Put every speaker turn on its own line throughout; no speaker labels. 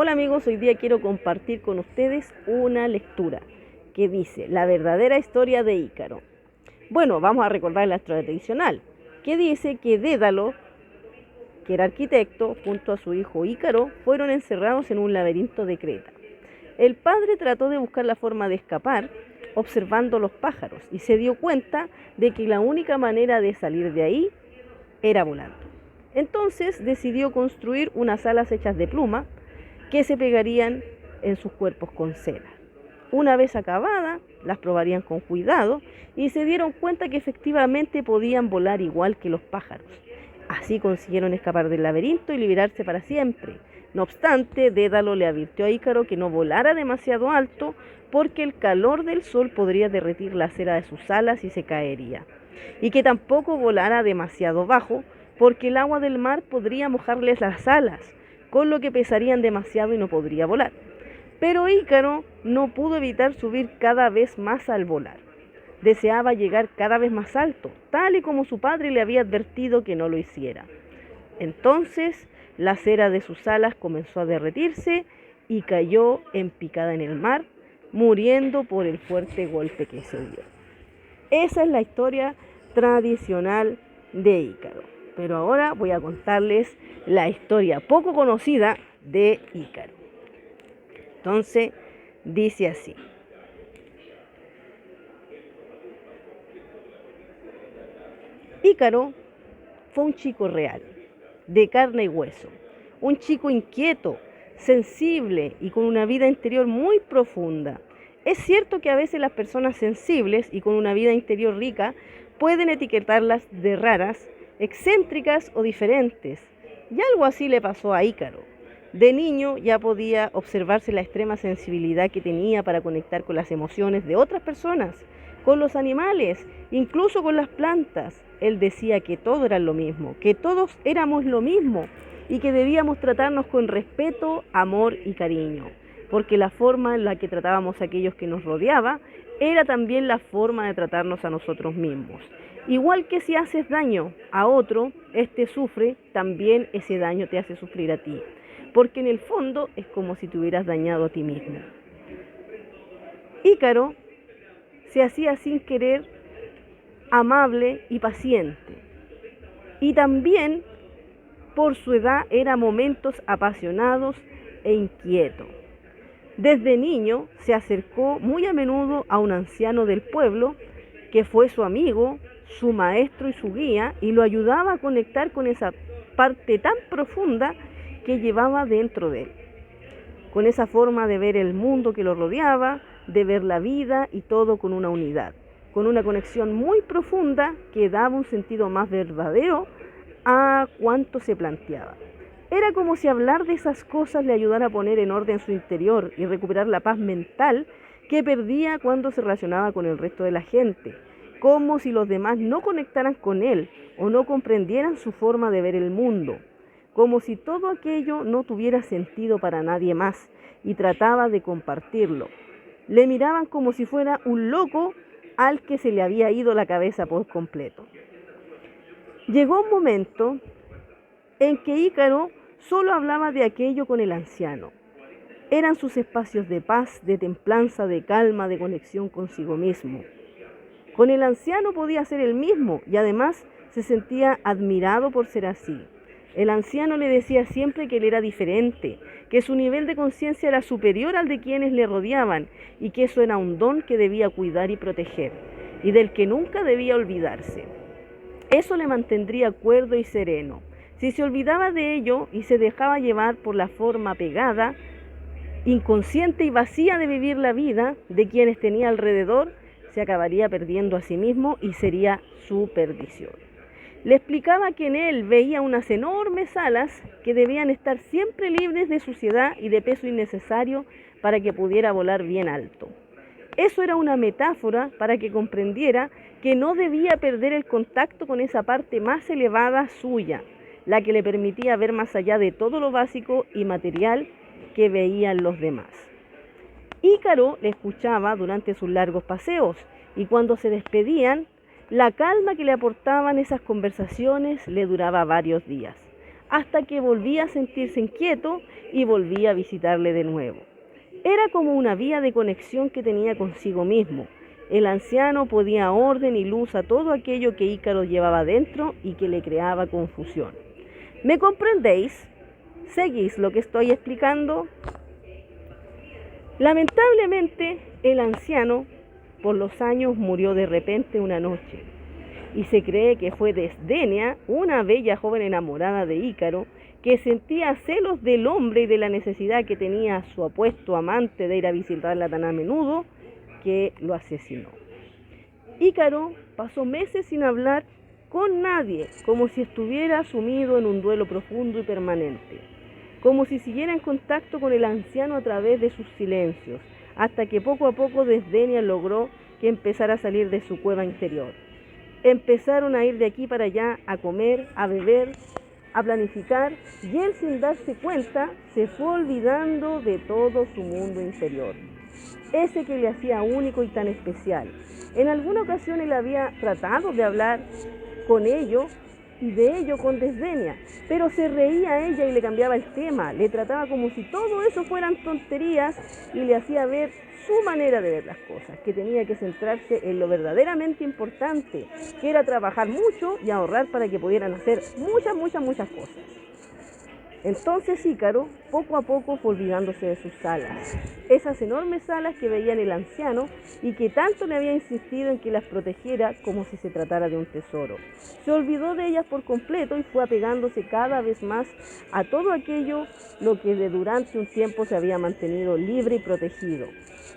Hola amigos, hoy día quiero compartir con ustedes una lectura que dice La verdadera historia de Ícaro. Bueno, vamos a recordar la historia tradicional, que dice que Dédalo, que era arquitecto, junto a su hijo Ícaro, fueron encerrados en un laberinto de Creta. El padre trató de buscar la forma de escapar observando los pájaros y se dio cuenta de que la única manera de salir de ahí era volando. Entonces decidió construir unas alas hechas de pluma que se pegarían en sus cuerpos con cera. Una vez acabadas, las probarían con cuidado y se dieron cuenta que efectivamente podían volar igual que los pájaros. Así consiguieron escapar del laberinto y liberarse para siempre. No obstante, Dédalo le advirtió a Ícaro que no volara demasiado alto porque el calor del sol podría derretir la cera de sus alas y se caería. Y que tampoco volara demasiado bajo porque el agua del mar podría mojarles las alas, con lo que pesarían demasiado y no podría volar. Pero Ícaro no pudo evitar subir cada vez más al volar. Deseaba llegar cada vez más alto, tal y como su padre le había advertido que no lo hiciera. Entonces, la cera de sus alas comenzó a derretirse y cayó en picada en el mar, muriendo por el fuerte golpe que se dio. Esa es la historia tradicional de Ícaro. Pero ahora voy a contarles la historia poco conocida de Ícaro. Entonces, dice así. Ícaro fue un chico real, de carne y hueso, un chico inquieto, sensible y con una vida interior muy profunda. Es cierto que a veces las personas sensibles y con una vida interior rica pueden etiquetarlas de raras, excéntricas o diferentes, y algo así le pasó a Ícaro. De niño ya podía observarse la extrema sensibilidad que tenía para conectar con las emociones de otras personas, con los animales, incluso con las plantas. Él decía que todo era lo mismo, que todos éramos lo mismo y que debíamos tratarnos con respeto, amor y cariño, porque la forma en la que tratábamos a aquellos que nos rodeaba era también la forma de tratarnos a nosotros mismos. Igual que si haces daño a otro, este sufre, también ese daño te hace sufrir a ti, porque en el fondo es como si te hubieras dañado a ti mismo. Ícaro se hacía sin querer amable y paciente, y también por su edad era momentos apasionados e inquietos. Desde niño se acercó muy a menudo a un anciano del pueblo que fue su amigo, su maestro y su guía, y lo ayudaba a conectar con esa parte tan profunda que llevaba dentro de él, con esa forma de ver el mundo que lo rodeaba, de ver la vida y todo con una unidad, con una conexión muy profunda que daba un sentido más verdadero a cuanto se planteaba. Era como si hablar de esas cosas le ayudara a poner en orden su interior y recuperar la paz mental que perdía cuando se relacionaba con el resto de la gente, como si los demás no conectaran con él o no comprendieran su forma de ver el mundo, como si todo aquello no tuviera sentido para nadie más y trataba de compartirlo. Le miraban como si fuera un loco al que se le había ido la cabeza por completo. Llegó un momento en que Ícaro solo hablaba de aquello con el anciano. Eran sus espacios de paz, de templanza, de calma, de conexión consigo mismo. Con el anciano podía ser el mismo y además se sentía admirado por ser así. El anciano le decía siempre que él era diferente, que su nivel de conciencia era superior al de quienes le rodeaban y que eso era un don que debía cuidar y proteger y del que nunca debía olvidarse. Eso le mantendría cuerdo y sereno. Si se olvidaba de ello y se dejaba llevar por la forma pegada, inconsciente y vacía de vivir la vida de quienes tenía alrededor, se acabaría perdiendo a sí mismo y sería su perdición. Le explicaba que en él veía unas enormes alas que debían estar siempre libres de suciedad y de peso innecesario para que pudiera volar bien alto. Eso era una metáfora para que comprendiera que no debía perder el contacto con esa parte más elevada suya, la que le permitía ver más allá de todo lo básico y material que veían los demás. Ícaro le escuchaba durante sus largos paseos y cuando se despedían, la calma que le aportaban esas conversaciones le duraba varios días. hasta que volvía a sentirse inquieto y volvía a visitarle de nuevo. Era como una vía de conexión que tenía consigo mismo. El anciano ponía orden y luz a todo aquello que Ícaro llevaba dentro y que le creaba confusión. ¿Me comprendéis? ¿Seguís lo que estoy explicando? Lamentablemente, el anciano, por los años, murió de repente una noche, y se cree que fue Desdenia, una bella joven enamorada de Ícaro, que sentía celos del hombre y de la necesidad que tenía su apuesto amante de ir a visitarla tan a menudo, que lo asesinó. Ícaro pasó meses sin hablar con nadie, como si estuviera sumido en un duelo profundo y permanente, como si siguiera en contacto con el anciano a través de sus silencios, hasta que poco a poco Desdenia logró que empezara a salir de su cueva interior. Empezaron a ir de aquí para allá, a comer, a beber, a planificar, y él, sin darse cuenta, se fue olvidando de todo su mundo interior, ese que le hacía único y tan especial. En alguna ocasión él había tratado de hablar con ello y de ello con Desdenia, pero se reía a ella y le cambiaba el tema, le trataba como si todo eso fueran tonterías y le hacía ver su manera de ver las cosas, que tenía que centrarse en lo verdaderamente importante, que era trabajar mucho y ahorrar para que pudieran hacer muchas cosas. Entonces Ícaro poco a poco fue olvidándose de sus alas, esas enormes alas que veía en el anciano y que tanto le había insistido en que las protegiera como si se tratara de un tesoro. Se olvidó de ellas por completo y fue apegándose cada vez más a todo aquello lo que de durante un tiempo se había mantenido libre y protegido.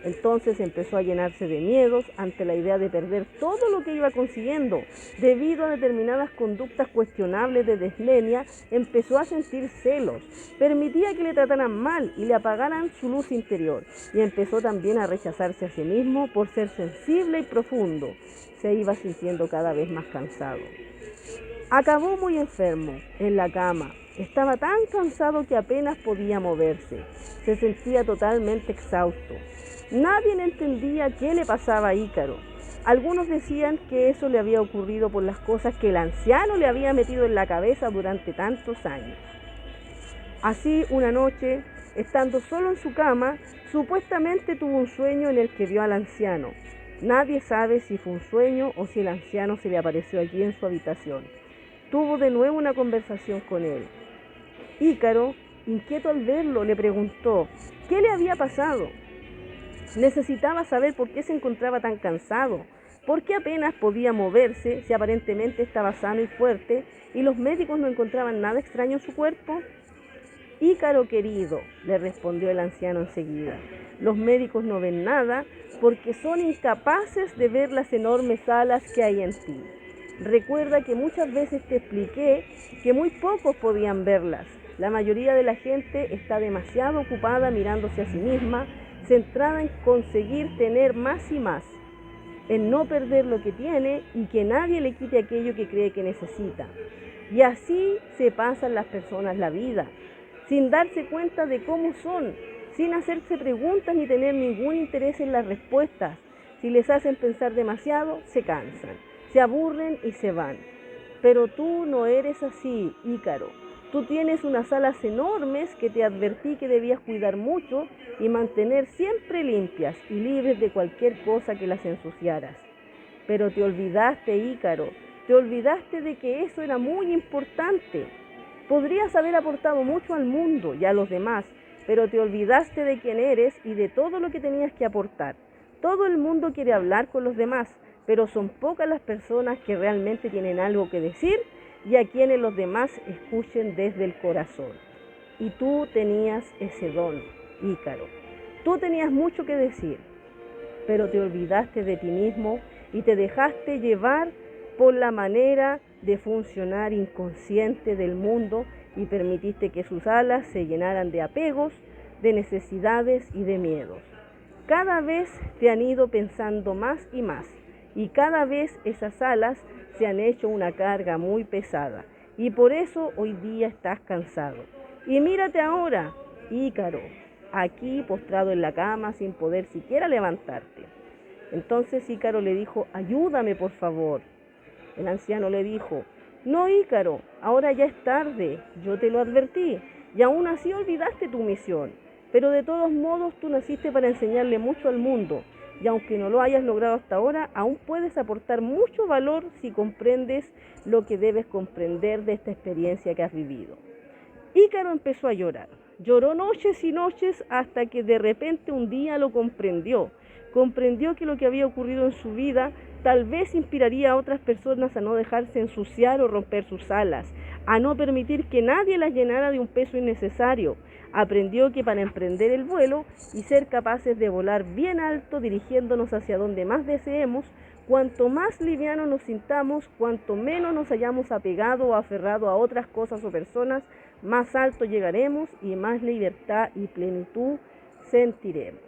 Entonces empezó a llenarse de miedos ante la idea de perder todo lo que iba consiguiendo. Debido a determinadas conductas cuestionables de Desdenia, empezó a sentir celos, permitía que le trataran mal y le apagaran su luz interior, y empezó también a rechazarse a sí mismo por ser sensible y profundo. Se iba sintiendo cada vez más cansado. Acabó muy enfermo, en la cama. Estaba tan cansado que apenas podía moverse. Se sentía totalmente exhausto. Nadie le entendía qué le pasaba a Ícaro. Algunos decían que eso le había ocurrido por las cosas que el anciano le había metido en la cabeza durante tantos años. Así, una noche, estando solo en su cama, supuestamente tuvo un sueño en el que vio al anciano. Nadie sabe si fue un sueño o si el anciano se le apareció allí en su habitación. Tuvo de nuevo una conversación con él. Ícaro, inquieto al verlo, le preguntó qué le había pasado. Necesitaba saber por qué se encontraba tan cansado, por qué apenas podía moverse si aparentemente estaba sano y fuerte y los médicos no encontraban nada extraño en su cuerpo. Ícaro querido, le respondió el anciano enseguida, los médicos no ven nada porque son incapaces de ver las enormes alas que hay en ti. Recuerda que muchas veces te expliqué que muy pocos podían verlas. La mayoría de la gente está demasiado ocupada mirándose a sí misma, centrada en conseguir tener más y más, en no perder lo que tiene y que nadie le quite aquello que cree que necesita. Y así se pasan las personas la vida, sin darse cuenta de cómo son, sin hacerse preguntas ni tener ningún interés en las respuestas. Si les hacen pensar demasiado, se cansan, se aburren y se van. Pero tú no eres así, Ícaro. Tú tienes unas alas enormes que te advertí que debías cuidar mucho y mantener siempre limpias y libres de cualquier cosa que las ensuciaras. Pero te olvidaste, Ícaro, te olvidaste de que eso era muy importante. Podrías haber aportado mucho al mundo y a los demás, pero te olvidaste de quién eres y de todo lo que tenías que aportar. Todo el mundo quiere hablar con los demás, pero son pocas las personas que realmente tienen algo que decir y a quienes los demás escuchen desde el corazón. Y tú tenías ese don, Ícaro. Tú tenías mucho que decir, pero te olvidaste de ti mismo y te dejaste llevar por la manera de funcionar inconsciente del mundo y permitiste que sus alas se llenaran de apegos, de necesidades y de miedos. Cada vez te han ido pensando más y cada vez esas alas se han hecho una carga muy pesada y por eso hoy día estás cansado. Y mírate ahora, Ícaro, aquí postrado en la cama sin poder siquiera levantarte. Entonces Ícaro le dijo, ayúdame por favor. El anciano le dijo, No, Ícaro, ahora ya es tarde, yo te lo advertí, y aún así olvidaste tu misión. Pero de todos modos tú naciste para enseñarle mucho al mundo, y aunque no lo hayas logrado hasta ahora, aún puedes aportar mucho valor si comprendes lo que debes comprender de esta experiencia que has vivido. Ícaro empezó a llorar. Lloró noches y noches hasta que de repente un día lo comprendió. Comprendió que lo que había ocurrido en su vida tal vez inspiraría a otras personas a no dejarse ensuciar o romper sus alas, a no permitir que nadie las llenara de un peso innecesario. Aprendió que para emprender el vuelo y ser capaces de volar bien alto dirigiéndonos hacia donde más deseemos, cuanto más livianos nos sintamos, cuanto menos nos hayamos apegado o aferrado a otras cosas o personas, más alto llegaremos y más libertad y plenitud sentiremos.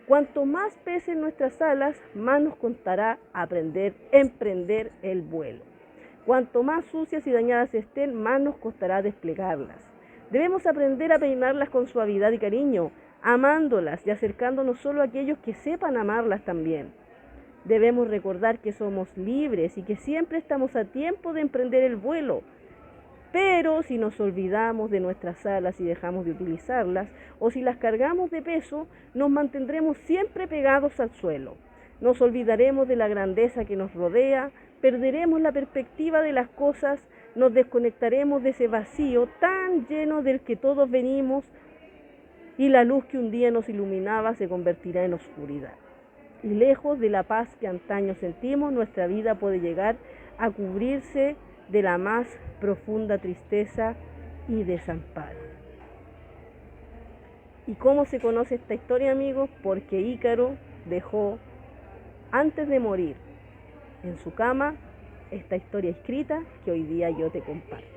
Cuanto más pesen nuestras alas, más nos costará emprender el vuelo. Cuanto más sucias y dañadas estén, más nos costará desplegarlas. Debemos aprender a peinarlas con suavidad y cariño, amándolas y acercándonos solo a aquellos que sepan amarlas también. Debemos recordar que somos libres y que siempre estamos a tiempo de emprender el vuelo. Pero si nos olvidamos de nuestras alas y dejamos de utilizarlas, o si las cargamos de peso, nos mantendremos siempre pegados al suelo. Nos olvidaremos de la grandeza que nos rodea, perderemos la perspectiva de las cosas, nos desconectaremos de ese vacío tan lleno del que todos venimos, y la luz que un día nos iluminaba se convertirá en oscuridad. Y lejos de la paz que antaño sentimos, nuestra vida puede llegar a cubrirse de la más profunda tristeza y desamparo. ¿Y cómo se conoce esta historia, amigos? Porque Ícaro dejó, antes de morir, en su cama, esta historia escrita que hoy día yo te comparto.